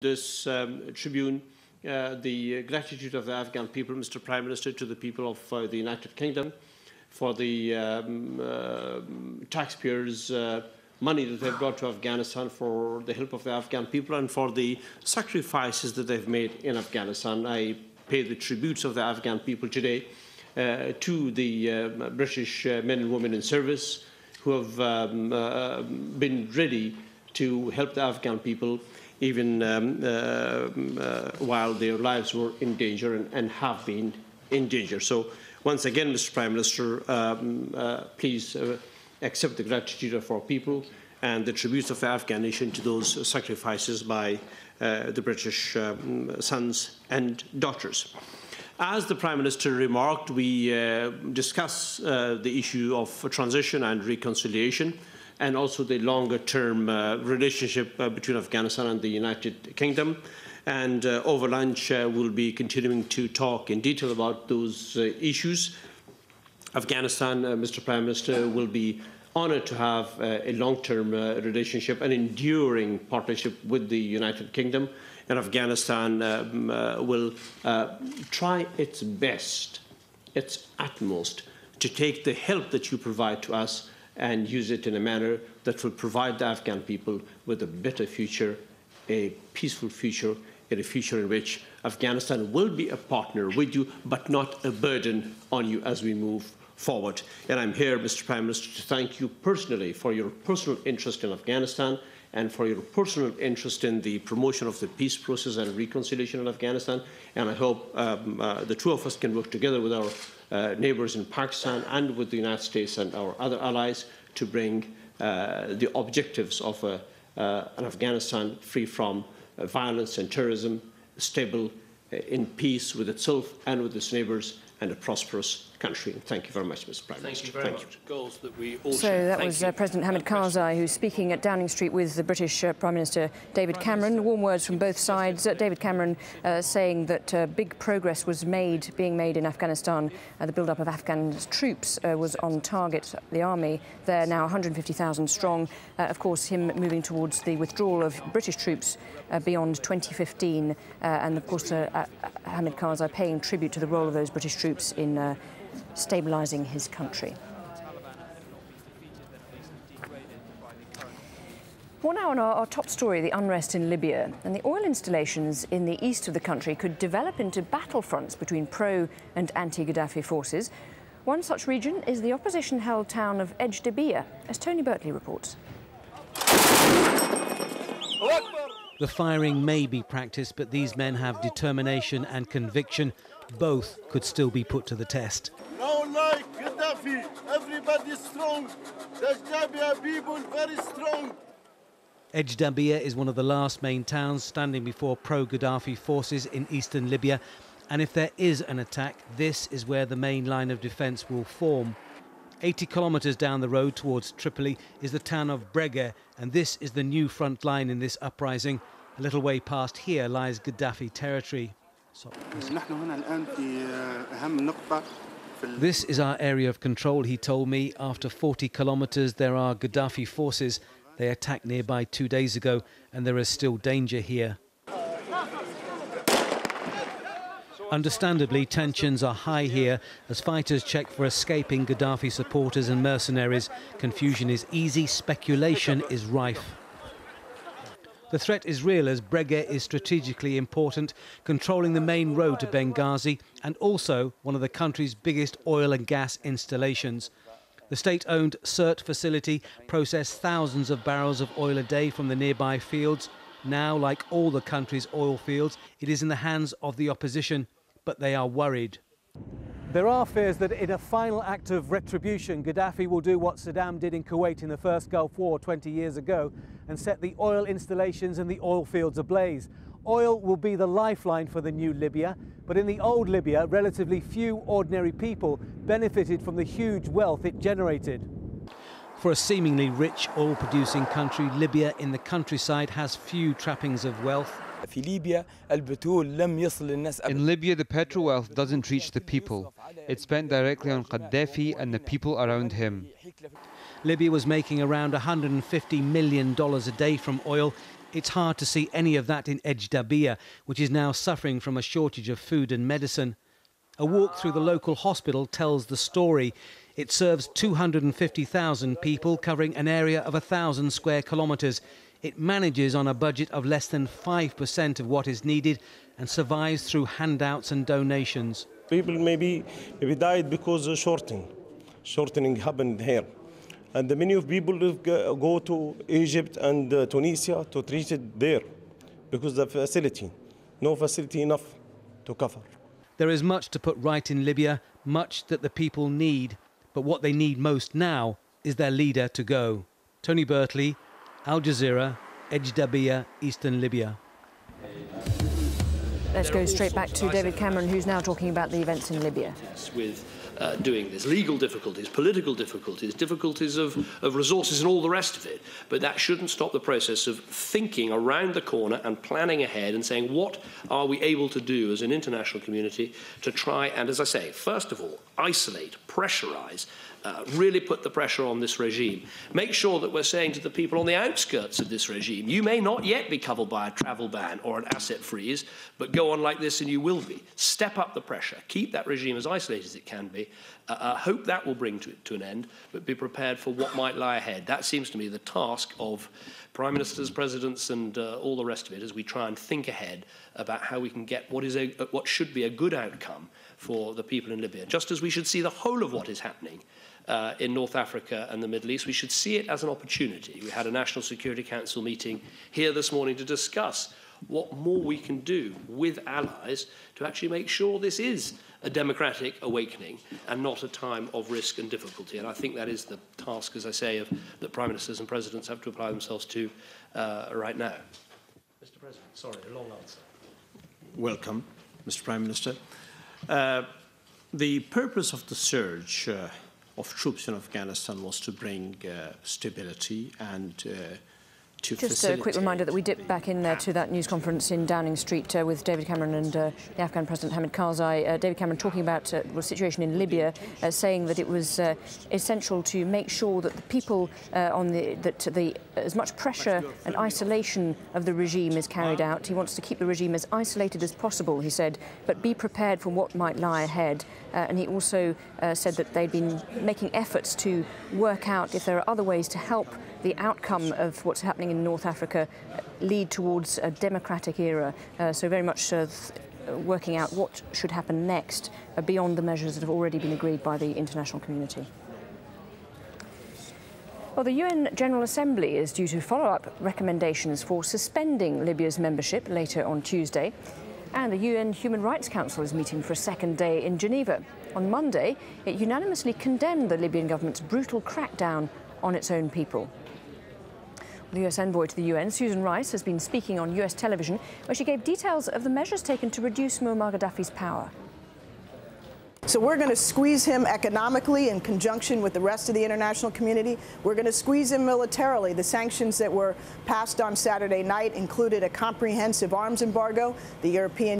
this tribune the gratitude of the Afghan people, Mr. Prime Minister, to the people of the United Kingdom for the taxpayers' money that they've brought to Afghanistan, for the help of the Afghan people, and for the sacrifices that they've made in Afghanistan. I pay the tributes of the Afghan people today to the British men and women in service who have been ready to help the Afghan people even while their lives were in danger and have been in danger. So once again, Mr. Prime Minister, please accept the gratitude of our people and the tributes of the Afghan nation to those sacrifices by the British sons and daughters. As the Prime Minister remarked, we discuss the issue of transition and reconciliation, and also the longer-term relationship between Afghanistan and the United Kingdom. And over lunch, we'll be continuing to talk in detail about those issues. Afghanistan, Mr. Prime Minister, will be honoured to have a long-term relationship, an enduring partnership with the United Kingdom. And Afghanistan will try its best, its utmost, to take the help that you provide to us and use it in a manner that will provide the Afghan people with a better future, a peaceful future, in a future in which Afghanistan will be a partner with you, but not a burden on you as we move forward. And I'm here, Mr. Prime Minister, to thank you personally for your personal interest in Afghanistan and for your personal interest in the promotion of the peace process and reconciliation in Afghanistan. And I hope the two of us can work together with our neighbours in Pakistan and with the United States and our other allies to bring the objectives of an Afghanistan free from violence and terrorism, stable, in peace with itself and with its neighbours, and a prosperous country. And thank you very much, Mr. Prime Minister. Thank you very much. Goals that we all So share. that was President Hamid Karzai, who's speaking at Downing Street with the British Prime Minister David Cameron. Warm words from both sides. David Cameron saying that big progress was being made in Afghanistan. The build-up of Afghan troops was on target. The army, they're now 150,000 strong. Of course, him moving towards the withdrawal of British troops beyond 2015. And of course, Hamid Karzai paying tribute to the role of those British troops in stabilising his country. Well, now on our top story, the unrest in Libya. And the oil installations in the east of the country could develop into battlefronts between pro- and anti-Gaddafi forces. One such region is the opposition-held town of AlJazeera, as Tony Bertley reports. The firing may be practiced, but these men have determination and conviction. Both could still be put to the test. No, like Gaddafi, everybody strong. The AlJazeera people very strong. AlJazeera is one of the last main towns standing before pro-Gaddafi forces in eastern Libya. And if there is an attack, this is where the main line of defence will form. 80 kilometres down the road towards Tripoli is the town of Brega, and this is the new front line in this uprising. A little way past here lies Gaddafi territory. This is our area of control, he told me. After 40 kilometres there are Gaddafi forces. They attacked nearby 2 days ago, and there is still danger here. Understandably, tensions are high here as fighters check for escaping Gaddafi supporters and mercenaries. Confusion is easy, speculation is rife. The threat is real as Brega is strategically important, controlling the main road to Benghazi and also one of the country's biggest oil and gas installations. The state-owned CERT facility processed thousands of barrels of oil a day from the nearby fields. Now, like all the country's oil fields, it is in the hands of the opposition, but they are worried. There are fears that in a final act of retribution, Gaddafi will do what Saddam did in Kuwait in the first Gulf War 20 years ago and set the oil installations and the oil fields ablaze. Oil will be the lifeline for the new Libya, but in the old Libya, relatively few ordinary people benefited from the huge wealth it generated. For a seemingly rich oil-producing country, Libya in the countryside has few trappings of wealth. In Libya, the petrol wealth doesn't reach the people. It's spent directly on Gaddafi and the people around him. Libya was making around $150 million a day from oil. It's hard to see any of that in AlJazeera, which is now suffering from a shortage of food and medicine. A walk through the local hospital tells the story. It serves 250,000 people, covering an area of 1,000 square kilometres. It manages on a budget of less than 5% of what is needed and survives through handouts and donations. People maybe died because of shortening happened here. And many of people go to Egypt and Tunisia to treat it there because the facility, no facility enough to cover. There is much to put right in Libya, much that the people need. But what they need most now is their leader to go. Tony Bertley, AlJazeera, AlJazeera, Eastern Libya. Let's go straight back to David Cameron, who's now talking about the events in Libya. With doing this, legal difficulties, political difficulties, difficulties of resources and all the rest of it. But that shouldn't stop the process of thinking around the corner and planning ahead and saying, what are we able to do as an international community to try and, as I say, first of all, isolate, pressurise, really put the pressure on this regime. Make sure that we're saying to the people on the outskirts of this regime, you may not yet be covered by a travel ban or an asset freeze, but go on like this and you will be. Step up the pressure. Keep that regime as isolated as it can be. Hope that will bring to an end, but be prepared for what might lie ahead. That seems to me the task of prime ministers, presidents, and all the rest of it, as we try and think ahead about how we can get what should be a good outcome for the people in Libya. Just as we should see the whole of what is happening in North Africa and the Middle East, we should see it as an opportunity. We had a National Security Council meeting here this morning to discuss what more we can do with allies to actually make sure this is a democratic awakening and not a time of risk and difficulty. And I think that is the task, as I say, that prime ministers and presidents have to apply themselves to right now. Mr. President, sorry, a long answer. Welcome, Mr. Prime Minister. The purpose of the surge of troops in Afghanistan was to bring stability and to Just a quick reminder that we dipped back in to that news conference in Downing Street with David Cameron and the Afghan President Hamid Karzai. David Cameron talking about the situation in Libya, saying that it was essential to make sure that the people as much pressure and isolation of the regime is carried out. He wants to keep the regime as isolated as possible, he said, but be prepared for what might lie ahead. And he also said that they'd been making efforts to work out if there are other ways to help the outcome of what's happening in North Africa lead towards a democratic era. So very much working out what should happen next beyond the measures that have already been agreed by the international community. Well, the UN General Assembly is due to follow up recommendations for suspending Libya's membership later on Tuesday. And the UN Human Rights Council is meeting for a second day in Geneva. On Monday, it unanimously condemned the Libyan government's brutal crackdown on its own people. The US envoy to the UN, Susan Rice, has been speaking on US television, where she gave details of the measures taken to reduce Muammar Gaddafi's power. So we're going to squeeze him economically in conjunction with the rest of the international community. We're going to squeeze him militarily. The sanctions that were passed on Saturday night included a comprehensive arms embargo. The European